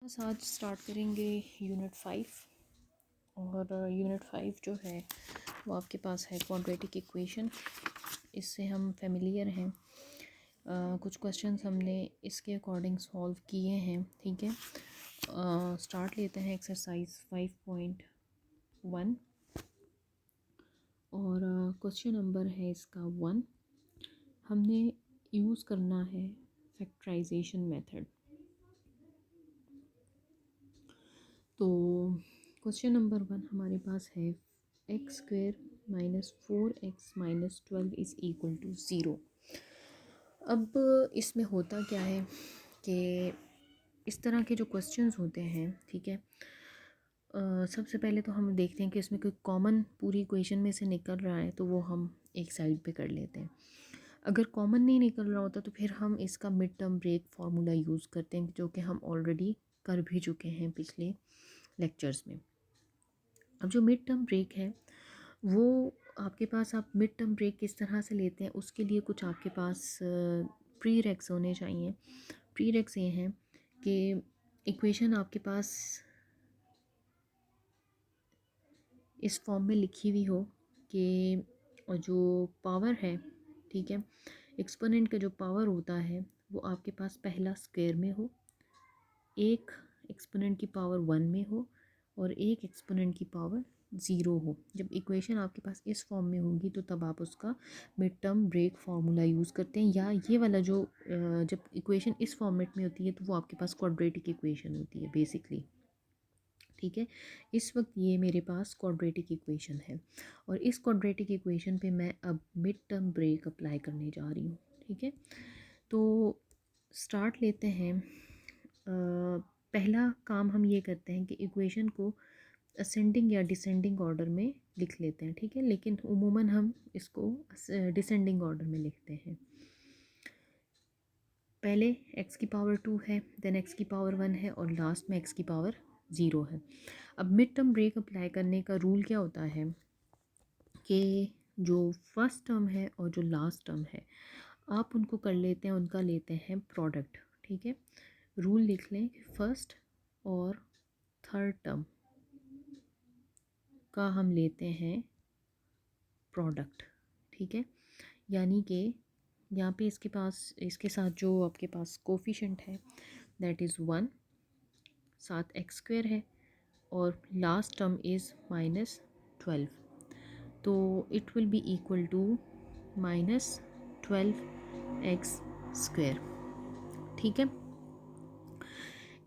बस आज स्टार्ट करेंगे यूनिट 5। और यूनिट 5 जो है वो आपके पास है क्वाड्रेटिक इक्वेशन। इससे हम फेमिलियर हैं। कुछ क्वेश्चंस हमने इसके अकॉर्डिंग सॉल्व किए हैं। ठीक है, स्टार्ट लेते हैं एक्सरसाइज 5.1 और क्वेश्चन नंबर है इसका 1। हमने यूज़ करना है फैक्टराइजेशन मेथड। तो क्वेश्चन नंबर 1 हमारे पास है x² minus 4x minus 12 is equal to 0। अब इसमें होता क्या है कि इस तरह के जो क्वेश्चंस होते हैं, ठीक है, सबसे पहले तो हम देखते हैं कि इसमें कोई कॉमन पूरी इक्वेशन में से निकल रहा है तो वो हम एक साइड पे कर लेते हैं। अगर कॉमन नहीं निकल रहा होता तो फिर हम इसका mid term break formula use करते हैं, जो कि हम ऑलरेडी कर भी चुके हैं पिछले लेक्चर्स में। अब जो मिड टर्म ब्रेक है वो आपके पास, आप मिड टर्म ब्रेक किस तरह से लेते हैं उसके लिए कुछ आपके पास प्री रेक्स होने चाहिए। प्री रेक्स ये हैं कि इक्वेशन आपके पास इस फॉर्म में लिखी हुई हो कि जो पावर है, ठीक है, एक्सपोनेंट का जो पावर होता है वो आपके पास पहला स्क्वायर में हो, एक एक्सपोनेंट की पावर 1 में हो और एक एक्सपोनेंट की पावर 0 हो। जब इक्वेशन आपके पास इस फॉर्म में होगी तो तब आप उसका mid term break formula use करते हैं। या ये वाला जो जब इक्वेशन इस फॉर्मेट में होती है तो वो आपके पास क्वाड्रेटिक इक्वेशन होती है बेसिकली। ठीक है, इस वक्त ये मेरे पास क्वाड्रेटिक इक्वेशन है और इस क्वाड्रेटिक इक्वेशन पे मैं अब मिड टर्म ब्रेक अप्लाई करने जा रही हूँ। ठीक है, तो स्टार्ट लेते हैं। पहला काम हम ये करते हैं कि इक्वेशन को असेंडिंग या डिसेंडिंग ऑर्डर में लिख लेते हैं। ठीक है, लेकिन उमूमन हम इसको डिसेंडिंग ऑर्डर में लिखते हैं। पहले x की पावर 2 है, देन x की पावर 1 है और लास्ट में x की पावर 0 है। अब मिड टर्म ब्रेक अप्लाई करने का रूल क्या होता है कि जो फर्स्ट टर्म है और जो लास्ट टर्म है आप उनको कर लेते हैं, उनका लेते हैं प्रोडक्ट। ठीक है, रूल लिख लें कि फर्स्ट और थर्ड टर्म का हम लेते हैं प्रोडक्ट। ठीक है, यानी कि यहाँ पे इसके पास, इसके साथ जो आपके पास कोफिशेंट है दैट इज़ 1, साथ x² है और लास्ट टर्म इज़ माइनस 12, तो it will be equal to minus 12x²। ठीक है,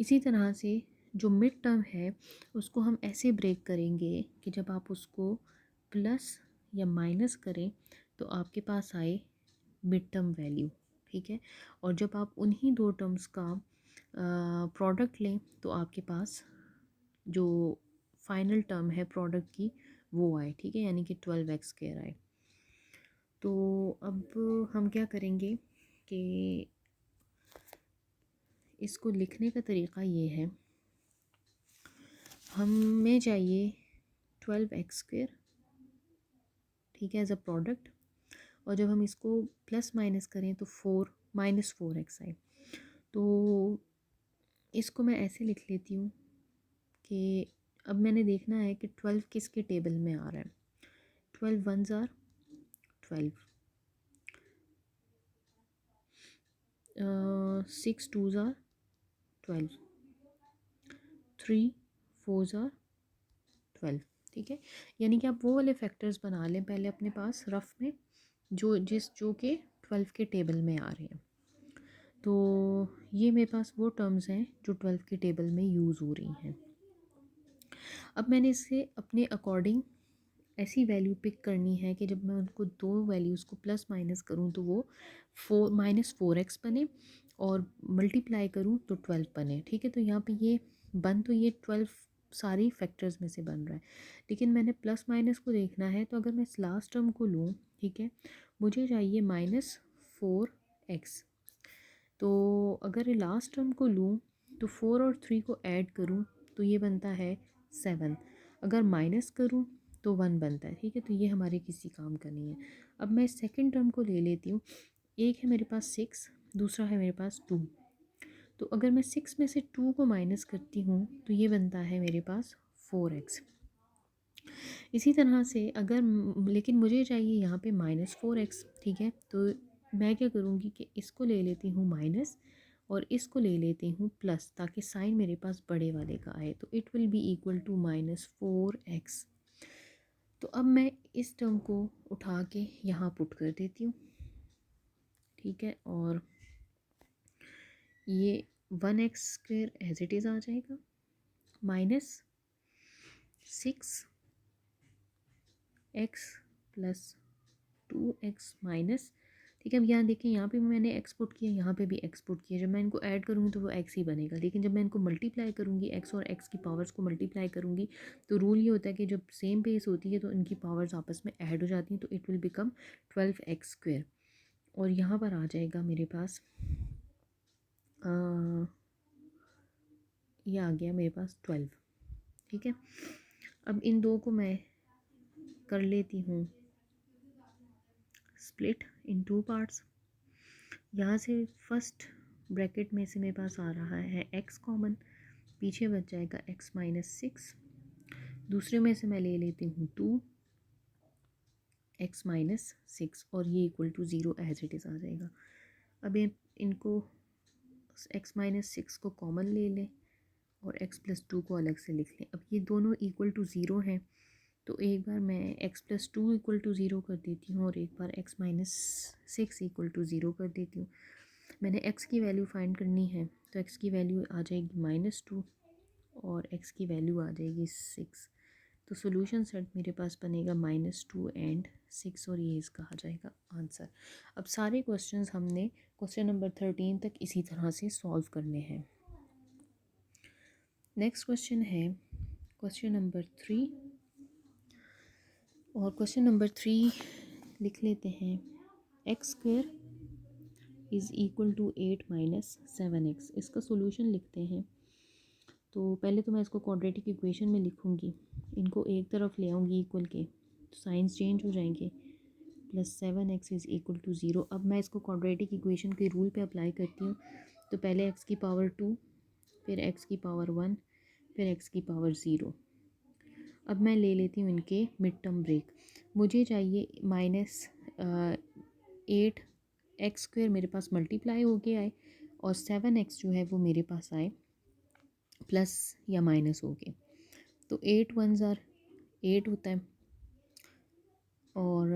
इसी तरह से जो मिड टर्म है उसको हम ऐसे ब्रेक करेंगे कि जब आप उसको प्लस या माइनस करें तो आपके पास आए मिड टर्म वैल्यू। ठीक है, और जब आप उन्हीं दो टर्म्स का प्रोडक्ट लें तो आपके पास जो फाइनल टर्म है प्रोडक्ट की वो आए। ठीक है, यानी कि 12x² आए। तो अब हम क्या करेंगे कि इसको लिखने का तरीक़ा ये है, हमें चाहिए 12x², ठीक है, एज अ प्रोडक्ट, और जब हम इसको प्लस माइनस करें तो 4 माइनस 4x आए। तो इसको मैं ऐसे लिख लेती हूँ कि अब मैंने देखना है कि 12 किसके टेबल में आ रहा है। 12 1s are 12, 6 2s are 12, 3 4s are 12। ठीक है, यानी कि आप वो वाले फैक्टर्स बना लें पहले अपने पास रफ में जो कि 12 के टेबल में आ रहे हैं। तो ये मेरे पास वो टर्म्स हैं जो 12 के टेबल में यूज़ हो रही हैं। अब मैंने इसे अपने अकॉर्डिंग ऐसी वैल्यू पिक करनी है कि जब मैं उनको दो वैल्यूज़ को प्लस माइनस करूँ तो वो माइनस 4x बने और मल्टीप्लाई करूँ तो 12 बने। ठीक है, तो यहाँ पे ये बन तो ये 12 सारी फैक्टर्स में से बन रहा है, लेकिन मैंने प्लस माइनस को देखना है। तो अगर मैं इस लास्ट टर्म को लूँ, ठीक है, मुझे चाहिए -4x। तो अगर ये लास्ट टर्म को लूँ तो 4 और 3 को ऐड करूँ तो ये बनता है 7, अगर माइनस करूँ तो 1 बनता है। ठीक है, तो ये हमारे किसी काम का नहीं है। अब मैं सेकंड टर्म को ले लेती हूँ। एक है मेरे पास 6, दूसरा है मेरे पास 2, तो अगर मैं 6 में से 2 को माइनस करती हूँ तो ये बनता है मेरे पास 4x। इसी तरह से अगर लेकिन मुझे चाहिए यहाँ पे -4x, ठीक है। तो मैं क्या करूँगी कि इसको ले लेती हूँ माइनस और इसको ले लेती हूँ प्लस, ताकि साइन मेरे पास बड़े वाले का आए। तो it will be equal to -4x। तो अब मैं इस टर्म को उठा के यहाँ पुट कर देती हूँ, ठीक है। और ये 1x² एज इट इज़ आ जाएगा, -6x प्लस 2x माइनस, ठीक है। अब यहाँ देखें, यहाँ पे भी मैंने x पुट किया, यहाँ पे भी x पुट किया। जब मैं इनको ऐड करूँगी तो वो x ही बनेगा, लेकिन जब मैं इनको मल्टीप्लाई करूँगी, x और x की पावर्स को मल्टीप्लाई करूँगी, तो रूल ये होता है कि जब सेम बेस होती है तो इनकी पावर्स आपस में ऐड हो जाती हैं, तो इट विल बिकम 12x²। और यहाँ पर आ जाएगा मेरे पास ये आ गया मेरे पास 12, ठीक है। अब इन दो को मैं कर लेती हूँ स्प्लिट इन 2 पार्ट्स। यहाँ से फर्स्ट ब्रैकेट में से मेरे पास आ रहा है x कॉमन, पीछे बच जाएगा x -6। दूसरे में से मैं ले लेती हूँ 2x -6 और ये equal to 0 as it is आ जाएगा। अब इनको x -6 को कॉमन ले लें और x + 2 को अलग से लिख लें। अब ये दोनों इक्वल टू 0 हैं, तो एक बार मैं x + 2 इक्वल टू 0 कर देती हूँ और एक बार x -6 इक्वल टू 0 कर देती हूँ। मैंने x की वैल्यू फाइंड करनी है, तो x की वैल्यू आ जाएगी -2 और x की वैल्यू आ जाएगी 6। तो सॉल्यूशन सेट मेरे पास बनेगा -2 एंड 6 और ये इसका आ जाएगा आंसर। अब सारे क्वेश्चंस हमने क्वेश्चन नंबर 13 तक इसी तरह से सॉल्व करने हैं। नेक्स्ट क्वेश्चन है क्वेश्चन नंबर 3, और क्वेश्चन नंबर 3 लिख लेते हैं। x² is equal to 8 - 7x। इसका सोल्यूशन लिखते हैं। तो पहले तो मैं इसको क्वाड्रेटिक इक्वेशन में लिखूंगी, इनको एक तरफ ले आऊँगी इक्वल के, तो साइंस चेंज हो जाएंगे। +7x is equal to 0। अब मैं इसको क्वाड्रेटिक इक्वेशन के रूल पे अप्लाई करती हूँ। तो पहले x की पावर 2, फिर x की पावर 1, फिर x की पावर 0। अब मैं ले लेती हूँ इनके मिड टर्म ब्रेक। मुझे चाहिए -8x² मेरे पास मल्टीप्लाई हो के आए और 7x जो है वो मेरे पास आए प्लस या माइनस हो गए। तो 8 1 8 होता है और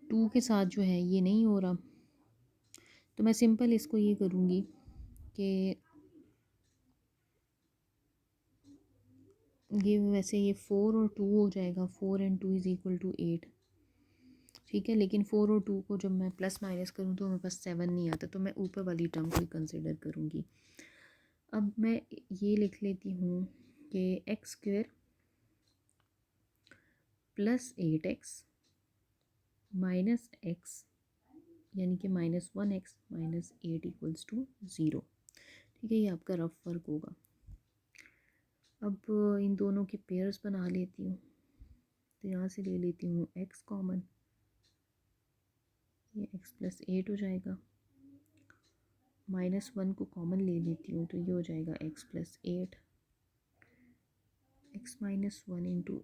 2 के साथ जो है ये नहीं हो रहा, तो मैं सिंपल इसको ये करूँगी कि ये वैसे ये 4 और 2 हो जाएगा, 4 and 2 इज़ इक्वल टू 8, ठीक है। लेकिन 4 और 2 को जब मैं प्लस माइनस करूँ तो मेरे पास 7 नहीं आता, तो मैं ऊपर वाली टर्म को ही कंसिडर करूँगी। अब मैं ये लिख लेती हूँ कि x² + 8x - x यानी कि -1x - 8 इक्वल्स टू 0, ठीक है। ये आपका रफ वर्क होगा। अब इन दोनों के पेयर्स बना लेती हूँ। तो यहाँ से ले लेती हूँ x कॉमन, ये x + 8 हो जाएगा। -1 को कॉमन ले लेती हूँ तो ये हो जाएगा x + 8। x - 1 ×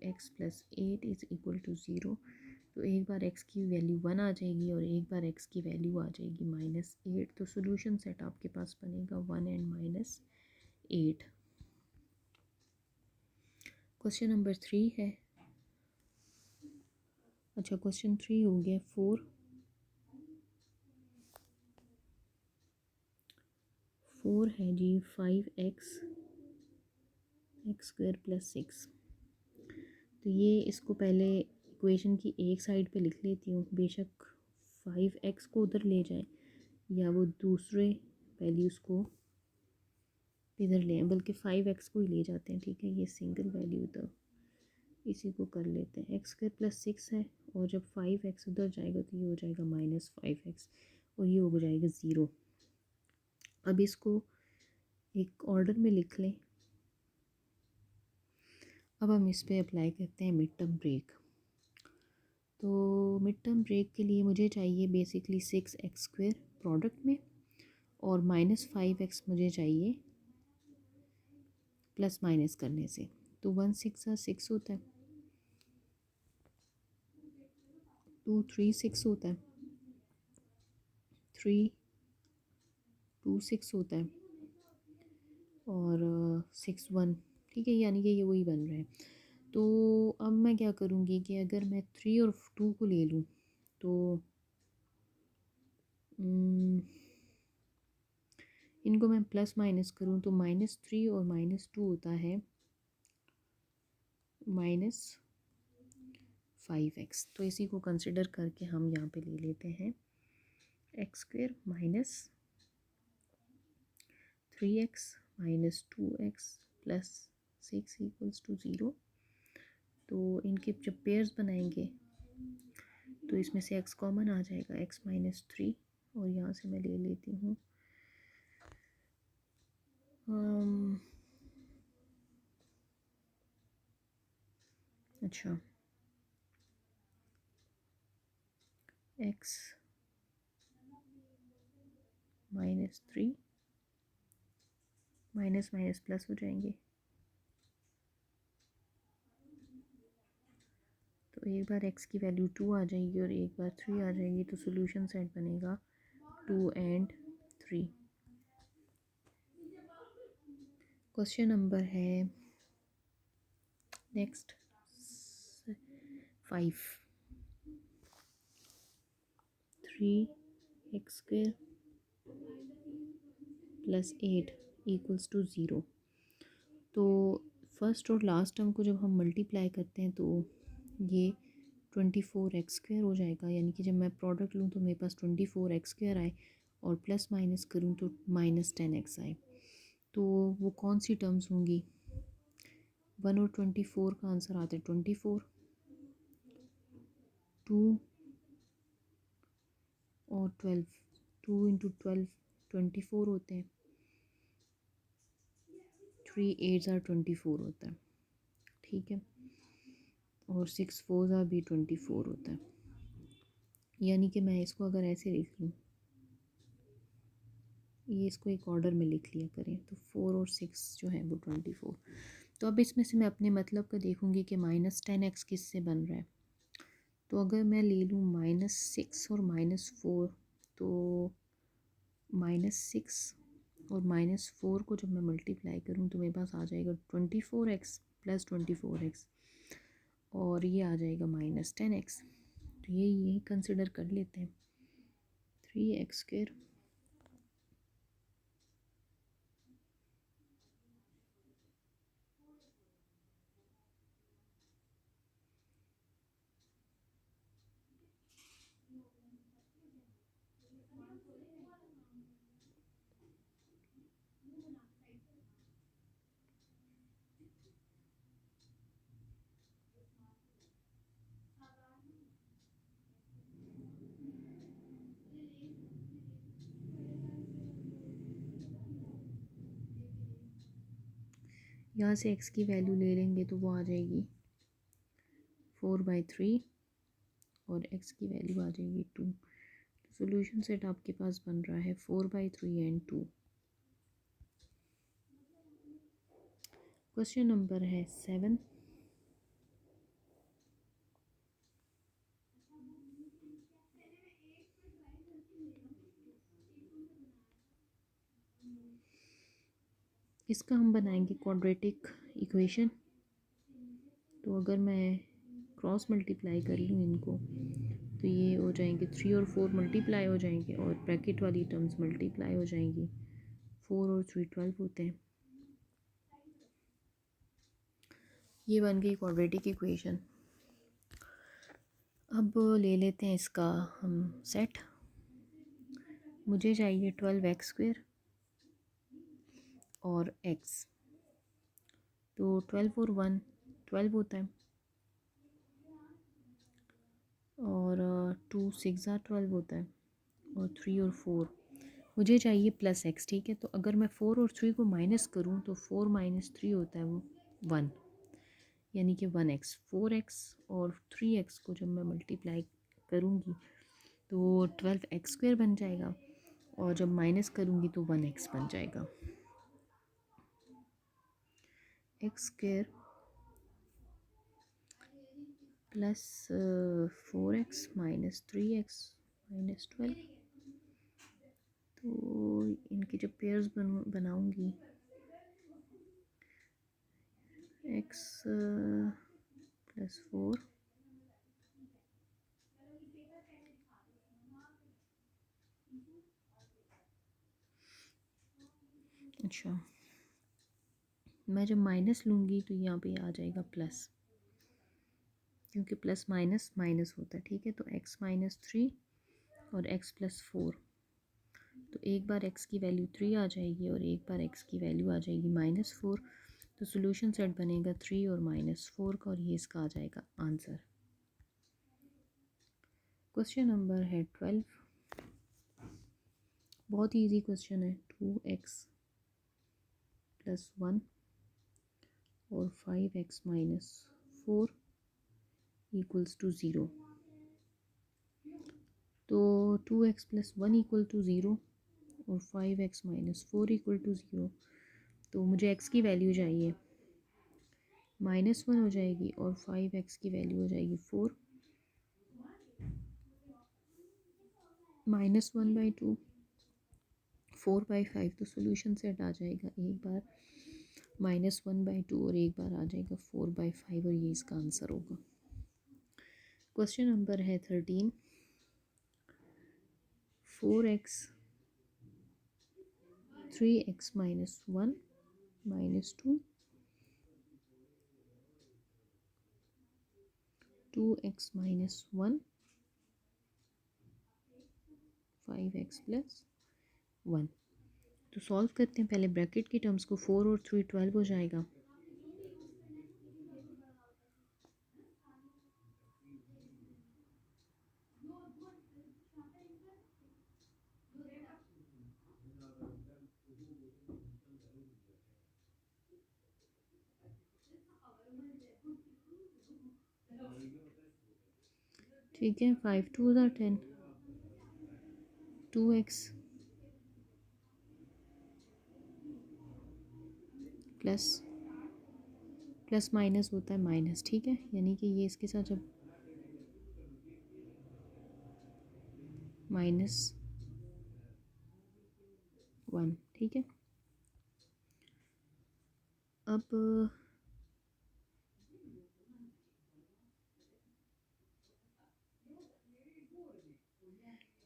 x + 8 is equal to 0। तो एक बार x की वैल्यू 1 आ जाएगी और एक बार x की वैल्यू आ जाएगी -8। तो सॉल्यूशन सेट आपके पास बनेगा 1 and -8। क्वेश्चन नंबर 3 है। अच्छा, क्वेश्चन 3 हो गया 4 है जी 5x x² + 6। तो ये इसको पहले इक्वेशन की एक साइड पे लिख लेती हूँ, बेशक 5x को उधर ले जाएं या वो दूसरे वैल्यूज़ को इधर ले आएं, बल्कि 5x को ही ले जाते हैं, ठीक है। ये सिंगल वैल्यू तो इसी को कर लेते हैं। x² + 6 है और जब 5x उधर जाएगा तो ये हो जाएगा -5x और ये हो जाएगा 0। अब इसको एक ऑर्डर में लिख लें। अब हम इस पे अप्लाई करते हैं मिड टर्म ब्रेक। तो मिड टर्म ब्रेक के लिए मुझे चाहिए बेसिकली 6x² प्रोडक्ट में और -5x मुझे चाहिए प्लस माइनस करने से। तो 1 6 6 होता है, 2 3 6 होता है, 3 2 6 होता है और 6 1। ठीक है, यानी कि ये वही बन रहा है। तो अब मैं क्या करूँगी कि अगर मैं 3 और 2 को ले लूँ तो इनको मैं प्लस माइनस करूँ तो -3 और -2 होता है -5x। तो इसी को कंसिडर करके हम यहाँ पे ले लेते हैं x² -3x -2x प्लस 6 = 0। तो इनके जब पेयर्स बनाएंगे तो इसमें से x कॉमन आ जाएगा, x -3, और यहाँ से मैं ले लेती हूँ अच्छा x -3 माइनस माइनस प्लस हो जाएंगे। तो एक बार x की वैल्यू 2 आ जाएगी और एक बार 3 आ जाएगी, तो सॉल्यूशन सेट बनेगा 2 एंड 3। क्वेश्चन नंबर है नेक्स्ट 5। 3x² plus 8 = 0। तो फर्स्ट और लास्ट टर्म को जब हम मल्टीप्लाई करते हैं तो ये 24x² हो जाएगा, यानी कि जब मैं प्रोडक्ट लूँ तो मेरे पास 24x² आए और प्लस माइनस करूँ तो -10x आए। तो वो कौन सी टर्म्स होंगी? 1 और 24 का आंसर आता है 24, 2 और 12, 2 × 12 24 होते हैं, 3 8 24 होता है। ठीक है, और 6 4 भी 24 होता है। यानी कि मैं इसको अगर ऐसे लिख लूँ, ये इसको एक ऑर्डर में लिख लिया करें, तो 4 और 6 जो है वो 24। तो अब इसमें से मैं अपने मतलब का देखूँगी कि -10x किससे बन रहा है। तो अगर मैं ले लूँ -6 और -4, तो -6 और -4 को जब मैं मल्टीप्लाई करूँ तो मेरे पास आ जाएगा 24x प्लस 24x, और ये आ जाएगा -10x। तो ये यही कंसिडर कर लेते हैं 3x²। यहाँ से x की वैल्यू ले लेंगे तो वो आ जाएगी 4/3 और x की वैल्यू आ जाएगी 2। तो सॉल्यूशन सेट आपके पास बन रहा है 4/3 एंड 2। क्वेश्चन नंबर है 7। इसका हम बनाएंगे क्वाड्रेटिक इक्वेशन। तो अगर मैं क्रॉस मल्टीप्लाई कर लूँ इनको तो ये हो जाएंगे 3 और 4 मल्टीप्लाई हो जाएंगे और ब्रैकेट वाली टर्म्स मल्टीप्लाई हो जाएंगी। 4 और 3 12 होते हैं। ये बन गई क्वाड्रेटिक इक्वेशन। अब ले लेते हैं इसका हम सेट। मुझे चाहिए 12x² और x। तो 12 और 1 12 होता है और 2 6 12 होता है और 3 और 4 मुझे चाहिए प्लस x। ठीक है, तो अगर मैं 4 और 3 को माइनस करूँ तो 4 - 3 होता है वो 1, यानी कि 1x। 4x और 3x को जब मैं मल्टीप्लाई करूँगी तो 12x² बन जाएगा और जब माइनस करूँगी तो 1x बन जाएगा। X square plus 4x minus 3x minus 12। तो इनकी जब पेयर्स बनाऊँगी x प्लस 4 अच्छा, मैं जब माइनस लूँगी तो यहाँ पे आ जाएगा प्लस, क्योंकि प्लस माइनस माइनस होता है। ठीक है, तो x माइनस 3 और x प्लस 4, तो एक बार x की वैल्यू 3 आ जाएगी और एक बार x की वैल्यू आ जाएगी माइनस 4। तो सोल्यूशन सेट बनेगा 3 और माइनस 4 का, और ये इसका आ जाएगा आंसर। क्वेश्चन नंबर है 12, बहुत ही इजी क्वेश्चन है। 2x प्लस 1 और 5x माइनस 4 इक्वल्स टू 0। तो 2x प्लस 1 इक्वल टू 0 और 5x माइनस 4 इक्वल टू 0। तो मुझे x की वैल्यू चाहिए, -1 हो जाएगी और 5x की वैल्यू हो जाएगी 4। -1/2 4/5, तो सोल्यूशन सेट आ जाएगा एक बार -1/2 और एक बार आ जाएगा 4/5, और ये इसका आंसर होगा। क्वेश्चन नंबर है 13, 4x 3x minus 1 minus 2 2x minus 1 5x plus 1। तो सॉल्व करते हैं। पहले ब्रैकेट की टर्म्स को, 4 और 3 12 हो जाएगा। ठीक है, 5 2 10, 2x प्लस प्लस माइनस होता है माइनस। ठीक है, यानी कि ये इसके साथ जब -1, ठीक है। अब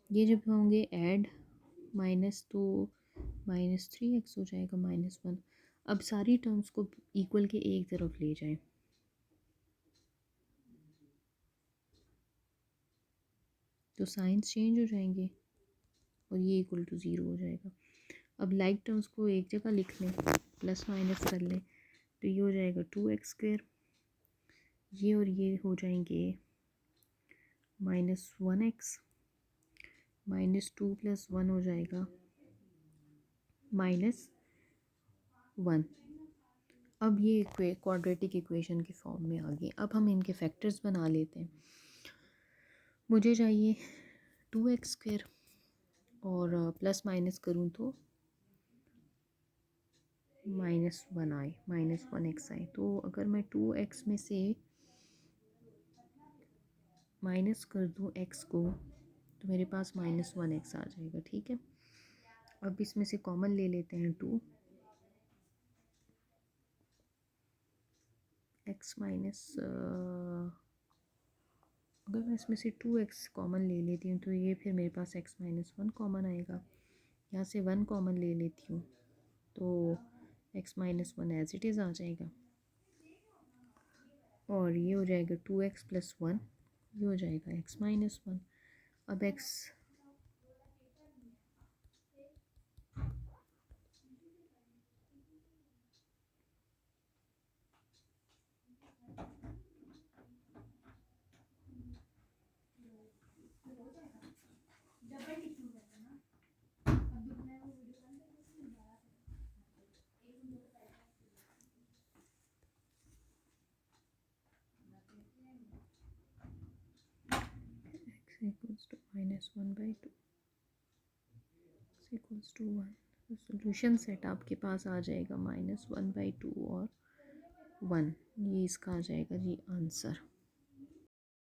ये जब होंगे ऐड माइनस, तो -3x हो जाएगा -1। अब सारी टर्म्स को इक्वल के एक तरफ ले जाएं, तो साइंस चेंज हो जाएंगे और ये इक्वल टू 0 हो जाएगा। अब लाइक टर्म्स को एक जगह लिख लें, प्लस माइनस कर लें, तो ये हो जाएगा 2x², ये और ये हो जाएंगे -1x, -2 + 1 हो जाएगा -1। अब ये क्वाड्रेटिक इक्वेशन के फॉर्म में आ गई। अब हम इनके फैक्टर्स बना लेते हैं। मुझे चाहिए 2x² और प्लस माइनस करूँ तो -1 आए, -1x आए। तो अगर मैं 2x में से माइनस कर दूँ x को, तो मेरे पास -1x आ जाएगा। ठीक है, अब इसमें से कॉमन ले लेते हैं 2, x माइनस, अगर मैं इसमें से 2x कॉमन ले लेती हूँ तो ये फिर मेरे पास x-1 कॉमन आएगा। यहाँ से 1 कॉमन ले लेती हूँ तो x-1 एज इट इज़ आ जाएगा, और ये हो जाएगा 2x + 1, ये हो जाएगा x-1। अब x x = -1/2, equals to 1। Solution set आपके पास आ जाएगा -1/2 और 1। ये इसका आ जाएगा जी आंसर।